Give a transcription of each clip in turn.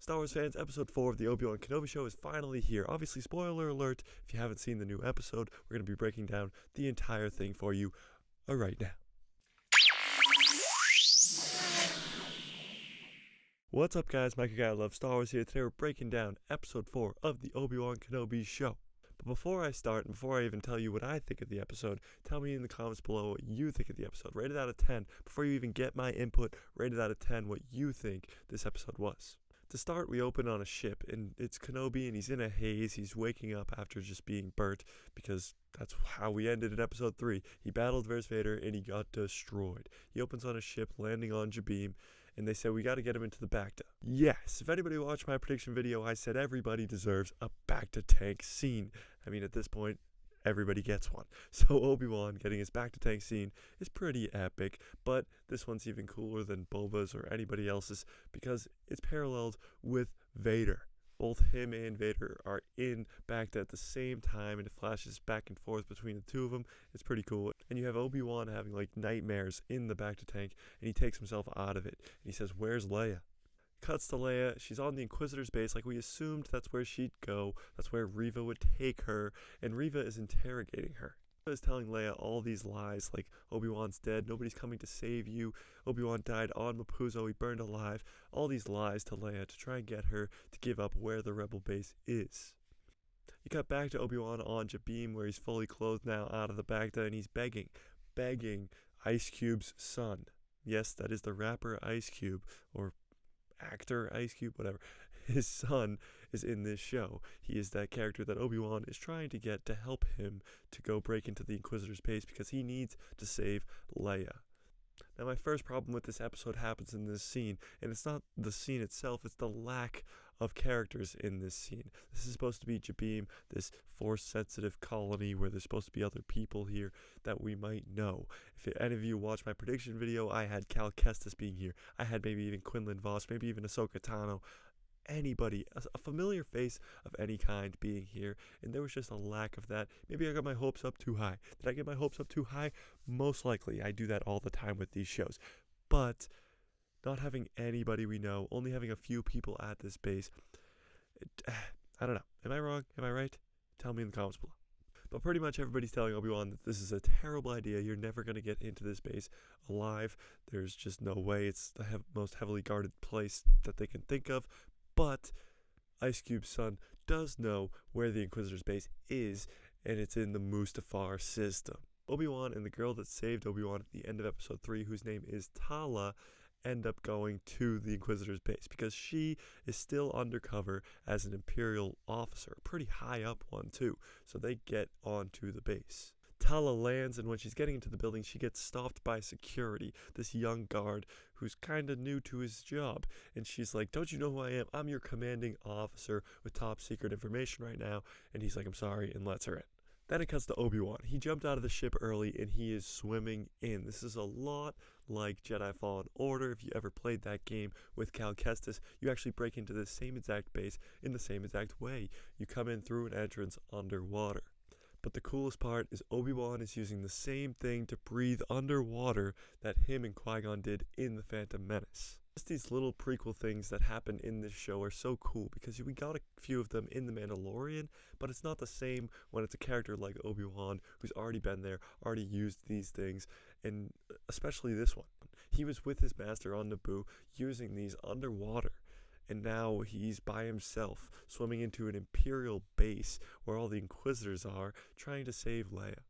Star Wars fans, episode 4 of the Obi-Wan Kenobi show is finally here. Obviously, spoiler alert, if you haven't seen the new episode, we're going to be breaking down the entire thing for you right now. What's up guys, Mike, your guy I love Star Wars here. Today we're breaking down episode 4 of the Obi-Wan Kenobi show. But before I start, and before I even tell you what I think of the episode, tell me in the comments below what you think of the episode. Rate it out of 10. Before you even get my input, rate it out of 10 what you think this episode was. To start, we open on a ship, and it's Kenobi, and he's in a haze. He's waking up after just being burnt, because that's how we ended in episode 3. He battled Darth Vader, and he got destroyed. He opens on a ship, landing on Jabim, and they say, we got to get him into the Bacta. Yes, if anybody watched my prediction video, I said everybody deserves a Bacta tank scene. I mean, at this point, everybody gets one. So Obi-Wan getting his Bacta tank scene is pretty epic, but this one's even cooler than Boba's or anybody else's because it's paralleled with Vader. Both him and Vader are in Bacta at the same time, and it flashes back and forth between the two of them. It's pretty cool. And you have Obi-Wan having like nightmares in the Bacta tank, and he takes himself out of it. And he says, "Where's Leia?" Cuts to Leia. She's on the Inquisitor's base like we assumed that's where she'd go. That's where Reva would take her, and Reva is interrogating her. Reva is telling Leia all these lies like Obi-Wan's dead, nobody's coming to save you, Obi-Wan died on Mapuzo, he burned alive. All these lies to Leia to try and get her to give up where the rebel base is. You cut back to Obi-Wan on Jabim where he's fully clothed now out of the Bacta, and he's begging Ice Cube's son. Yes, that is the rapper Ice Cube, or actor Ice Cube, whatever. His son is in this show. He is that character that Obi-Wan is trying to get to help him to go break into the Inquisitor's base because he needs to save Leia. Now, my first problem with this episode happens in this scene, and it's not the scene itself, it's the lack of characters in this scene. This is supposed to be Jabim, this force-sensitive colony where there's supposed to be other people here that we might know. If any of you watched my prediction video, I had Cal Kestis being here. I had maybe even Quinlan Vos, maybe even Ahsoka Tano. Anybody, a familiar face of any kind being here, and there was just a lack of that. Maybe I got my hopes up too high. Did I get my hopes up too high? Most likely. I do that all the time with these shows. But not having anybody we know, only having a few people at this base, I don't know. Am I wrong? Am I right? Tell me in the comments below. But pretty much everybody's telling Obi-Wan that this is a terrible idea. You're never going to get into this base alive. There's just no way. It's the most heavily guarded place that they can think of. But Ice Cube's son does know where the Inquisitor's base is, and it's in the Mustafar system. Obi-Wan and the girl that saved Obi-Wan at the end of episode 3, whose name is Tala, end up going to the Inquisitor's base because she is still undercover as an Imperial officer, a pretty high up one too, so they get onto the base. Tala lands, and when she's getting into the building, she gets stopped by security, this young guard who's kind of new to his job. And she's like, "Don't you know who I am? I'm your commanding officer with top secret information right now." And he's like, "I'm sorry," and lets her in. Then it cuts to Obi-Wan. He jumped out of the ship early, and he is swimming in. This is a lot like Jedi Fallen Order. If you ever played that game with Cal Kestis, you actually break into the same exact base in the same exact way. You come in through an entrance underwater. But the coolest part is Obi-Wan is using the same thing to breathe underwater that him and Qui-Gon did in The Phantom Menace. Just these little prequel things that happen in this show are so cool because we got a few of them in The Mandalorian, but it's not the same when it's a character like Obi-Wan who's already been there, already used these things, and especially this one. He was with his master on Naboo using these underwater. And now he's by himself, swimming into an Imperial base where all the Inquisitors are, trying to save Leia.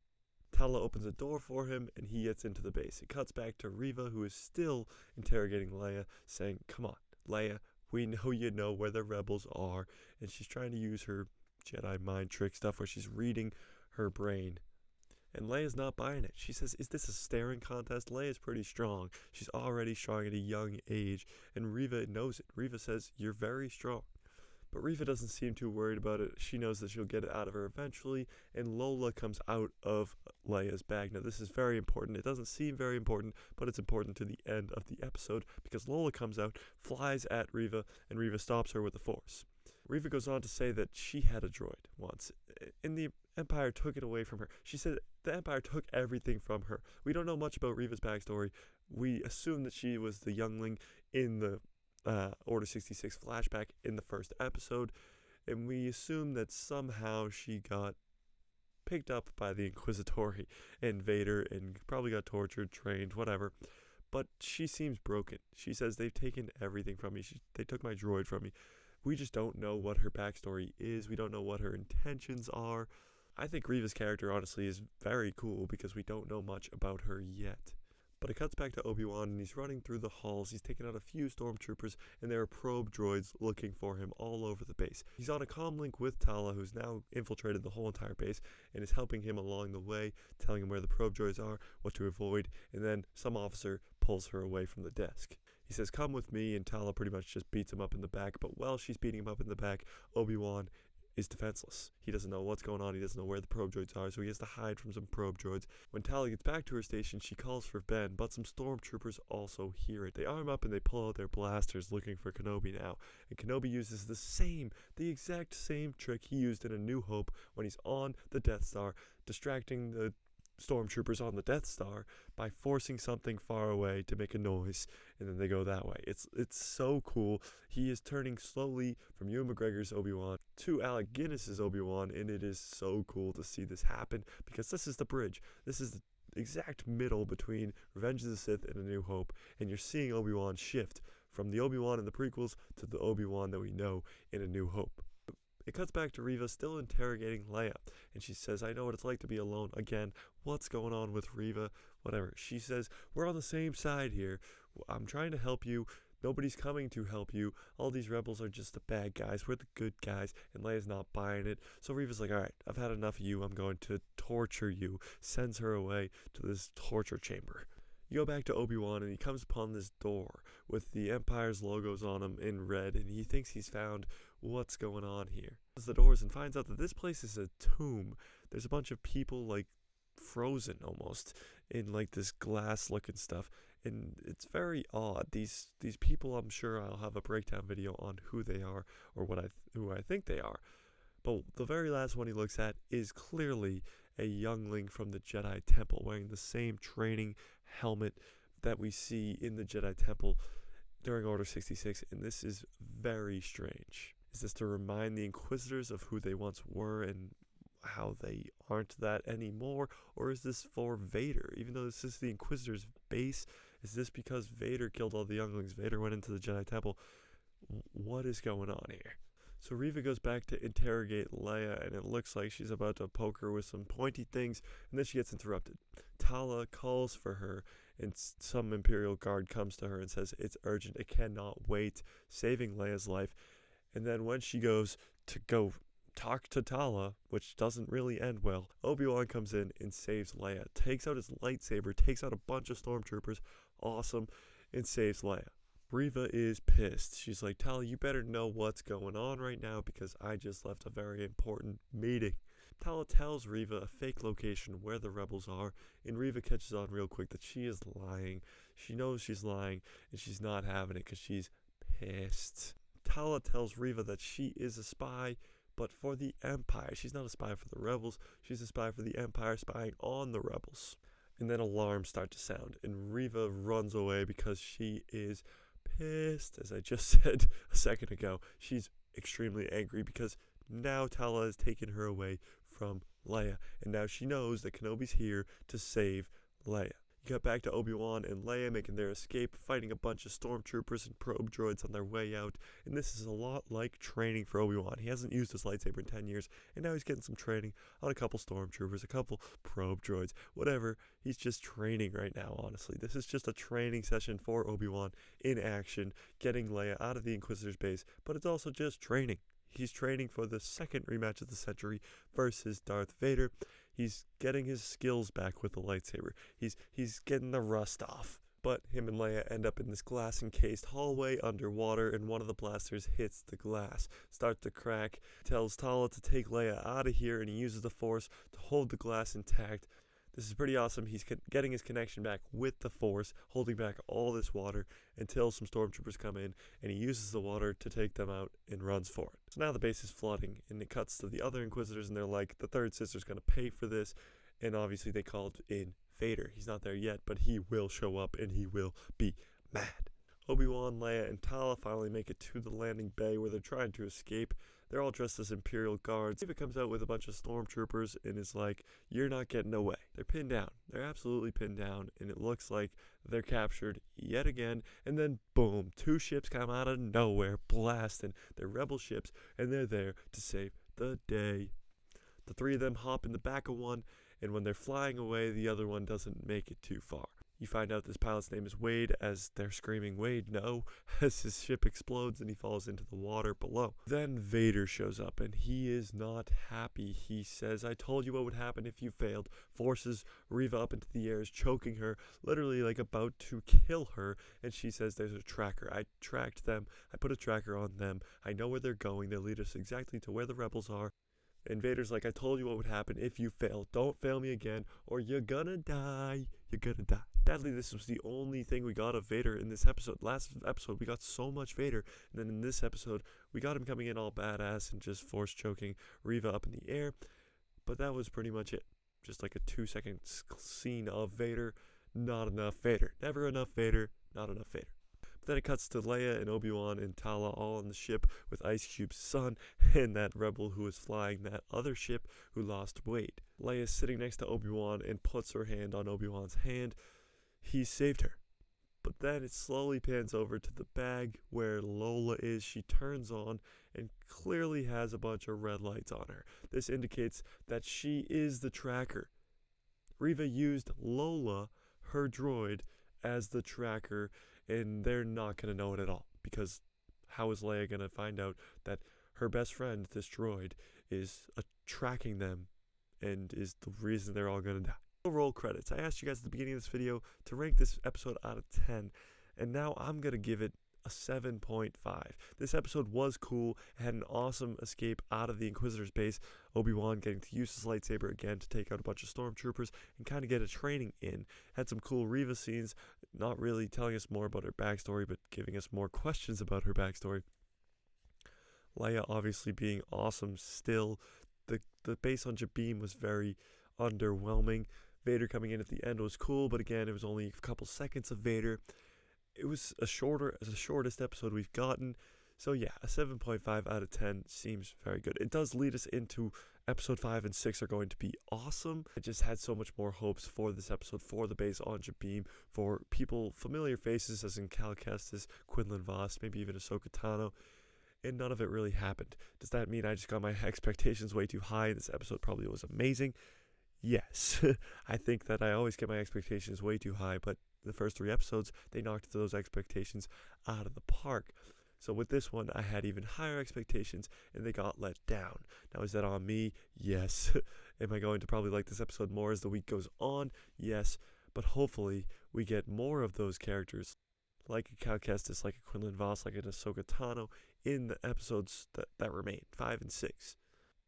Tala opens a door for him, and he gets into the base. It cuts back to Reva, who is still interrogating Leia, saying, "Come on, Leia, we know you know where the rebels are." And she's trying to use her Jedi mind trick stuff where she's reading her brain. And Leia's not buying it. She says, "Is this a staring contest?" Leia's pretty strong. She's already strong at a young age, and Reva knows it. Reva says, "You're very strong." But Reva doesn't seem too worried about it. She knows that she'll get it out of her eventually, and Lola comes out of Leia's bag. Now, this is very important. It doesn't seem very important, but it's important to the end of the episode, because Lola comes out, flies at Reva, and Reva stops her with the Force. Reva goes on to say that she had a droid once, and the Empire took it away from her. She said the Empire took everything from her. We don't know much about Reva's backstory. We assume that she was the youngling in the Order 66 flashback in the first episode, and we assume that somehow she got picked up by the Inquisitori and Vader and probably got tortured, trained, whatever. But she seems broken. She says, they've taken everything from me. They took my droid from me. We just don't know what her backstory is. We don't know what her intentions are. I think Reva's character, honestly, is very cool because we don't know much about her yet. But it cuts back to Obi-Wan, and he's running through the halls. He's taking out a few stormtroopers, and there are probe droids looking for him all over the base. He's on a comlink with Tala, who's now infiltrated the whole entire base, and is helping him along the way, telling him where the probe droids are, what to avoid, and then some officer pulls her away from the desk. He says, come with me, and Tala pretty much just beats him up in the back, but while she's beating him up in the back, Obi-Wan is defenseless. He doesn't know what's going on. He doesn't know where the probe droids are, so he has to hide from some probe droids. When Tala gets back to her station, she calls for Ben, but some stormtroopers also hear it. They arm up and they pull out their blasters looking for Kenobi now. And Kenobi uses the exact same trick he used in A New Hope when he's on the Death Star, distracting the stormtroopers on the Death Star by forcing something far away to make a noise, and then they go that way. It's so cool. He is turning slowly from Ewan McGregor's Obi-Wan to Alec Guinness's Obi-Wan, and it is so cool to see this happen because this is the bridge. This is the exact middle between Revenge of the Sith and A New Hope, and you're seeing Obi-Wan shift from the Obi-Wan in the prequels to the Obi-Wan that we know in A New Hope. It cuts back to Reva still interrogating Leia, and she says, I know what it's like to be alone. Again, what's going on with Reva? Whatever. She says, we're on the same side here. I'm trying to help you. Nobody's coming to help you. All these rebels are just the bad guys. We're the good guys, and Leia's not buying it. So Reva's like, all right, I've had enough of you. I'm going to torture you. Sends her away to this torture chamber. You go back to Obi-Wan, and he comes upon this door with the Empire's logos on him in red, and he thinks he's found what's going on here. Opens the doors and finds out that this place is a tomb. There's a bunch of people, like, frozen almost in, like, this glass-looking stuff, and it's very odd. These people, I'm sure I'll have a breakdown video on who they are or who I think they are. But the very last one he looks at is clearly a youngling from the Jedi Temple wearing the same training helmet that we see in the Jedi Temple during Order 66, and this is very strange. Is this to remind the Inquisitors of who they once were and how they aren't that anymore? Or is this for Vader? Even though this is the Inquisitors' base, is this because Vader killed all the younglings? Vader went into the Jedi Temple. What is going on here? So Reva goes back to interrogate Leia, and it looks like she's about to poke her with some pointy things, and then she gets interrupted. Tala calls for her, and some Imperial guard comes to her and says, it's urgent, it cannot wait, saving Leia's life. And then when she goes to go talk to Tala, which doesn't really end well, Obi-Wan comes in and saves Leia, takes out his lightsaber, takes out a bunch of stormtroopers, awesome, and saves Leia. Reva is pissed. She's like, Tala, you better know what's going on right now because I just left a very important meeting. Tala tells Reva a fake location where the rebels are, and Reva catches on real quick that she is lying. She knows she's lying, and she's not having it because she's pissed. Tala tells Reva that she is a spy, but for the Empire. She's not a spy for the rebels. She's a spy for the Empire, spying on the rebels. And then alarms start to sound, and Reva runs away because she is pissed. As I just said a second ago, she's extremely angry because now Tala has taken her away from Leia, and now she knows that Kenobi's here to save Leia. You got back to Obi-Wan and Leia making their escape, fighting a bunch of stormtroopers and probe droids on their way out, and this is a lot like training for Obi-Wan. He hasn't used his lightsaber in 10 years, and now he's getting some training on a couple stormtroopers, a couple probe droids, whatever. He's just training right now, honestly. This is just a training session for Obi-Wan in action, getting Leia out of the Inquisitor's base, but it's also just training. He's training for the second rematch of the century versus Darth Vader. He's getting his skills back with the lightsaber. He's getting the rust off. But him and Leia end up in this glass-encased hallway underwater, and one of the blasters hits the glass, starts to crack, tells Tala to take Leia out of here, and he uses the Force to hold the glass intact. This is pretty awesome. He's getting his connection back with the Force, holding back all this water until some stormtroopers come in, and he uses the water to take them out and runs for it. So now the base is flooding, and it cuts to the other Inquisitors, and they're like, the third sister's going to pay for this, and obviously they called in Vader. He's not there yet, but he will show up, and he will be mad. Obi-Wan, Leia, and Tala finally make it to the landing bay where they're trying to escape. They're all dressed as Imperial guards. Eva comes out with a bunch of stormtroopers and is like, "You're not getting away." They're pinned down. They're absolutely pinned down, and it looks like they're captured yet again. And then, boom, 2 ships come out of nowhere, blasting. They're rebel ships, and they're there to save the day. The 3 of them hop in the back of one, and when they're flying away, the other one doesn't make it too far. You find out this pilot's name is Wade as they're screaming, "Wade, no," as his ship explodes and he falls into the water below. Then Vader shows up and he is not happy. He says, "I told you what would happen if you failed." Forces Reva up into the air, is choking her, literally like about to kill her, and she says, "There's a tracker. I tracked them. I put a tracker on them. I know where they're going. They'll lead us exactly to where the rebels are." And Vader's like, "I told you what would happen if you fail. Don't fail me again, or you're gonna die. You're gonna die." Sadly, this was the only thing we got of Vader in this episode. Last episode, we got so much Vader, and then in this episode, we got him coming in all badass and just force choking Reva up in the air. But that was pretty much it. Just like a 2-second scene of Vader. Not enough Vader. Never enough Vader. Not enough Vader. Then it cuts to Leia and Obi-Wan and Tala all on the ship with Ice Cube's son and that rebel who was flying that other ship who lost Wade. Leia's sitting next to Obi-Wan and puts her hand on Obi-Wan's hand. He saved her. But then it slowly pans over to the bag where Lola is. She turns on and clearly has a bunch of red lights on her. This indicates that she is the tracker. Reva used Lola, her droid, as the tracker, and they're not going to know it at all, because how is Leia going to find out that her best friend, this droid, is tracking them and is the reason they're all going to die? Roll credits. I asked you guys at the beginning of this video to rank this episode out of 10, and now I'm going to give it a 7.5. This episode was cool. It had an awesome escape out of the Inquisitor's base. Obi-Wan getting to use his lightsaber again to take out a bunch of stormtroopers and kind of get a training in. Had some cool Reva scenes, not really telling us more about her backstory, but giving us more questions about her backstory. Leia obviously being awesome still. The base on Jabeam was very underwhelming. Vader coming in at the end was cool, but again, it was only a couple seconds of Vader. It was the shortest episode we've gotten. So yeah, a 7.5 out of 10 seems very good. It does lead us into episode 5 and 6 are going to be awesome. I just had so much more hopes for this episode, for the base on Jabeam, for people, familiar faces as in Cal Kestis, Quinlan Voss, maybe even Ahsoka Tano, and none of it really happened. Does that mean I just got my expectations way too high? This episode probably was amazing. Yes, I think that I always get my expectations way too high, but the first 3 episodes, they knocked those expectations out of the park. So with this one, I had even higher expectations, and they got let down. Now, is that on me? Yes. Am I going to probably like this episode more as the week goes on? Yes. But hopefully, we get more of those characters, like a Cal Kestis, like a Quinlan Voss, like an Ahsoka Tano, in the episodes that remain, 5 and 6.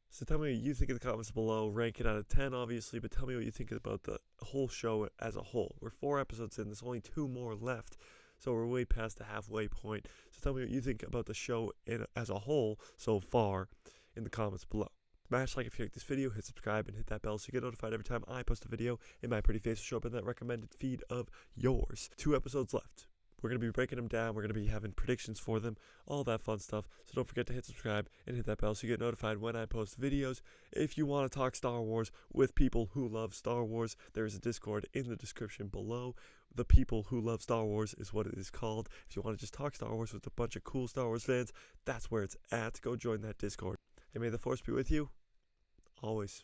So tell me what you think in the comments below. Rank it out of 10, obviously, but tell me what you think about the whole show as a whole. We're 4 episodes in. There's only 2 more left, so we're way past the halfway point. So tell me what you think about the show as a whole so far in the comments below. Smash like if you like this video, hit subscribe, and hit that bell so you get notified every time I post a video, and my pretty face will show up in that recommended feed of yours. 2 episodes left. We're going to be breaking them down. We're going to be having predictions for them, all that fun stuff. So don't forget to hit subscribe and hit that bell so you get notified when I post videos. If you want to talk Star Wars with people who love Star Wars, there is a Discord in the description below. The People Who Love Star Wars is what it is called. If you want to just talk Star Wars with a bunch of cool Star Wars fans, that's where it's at. Go join that Discord. And may the Force be with you always.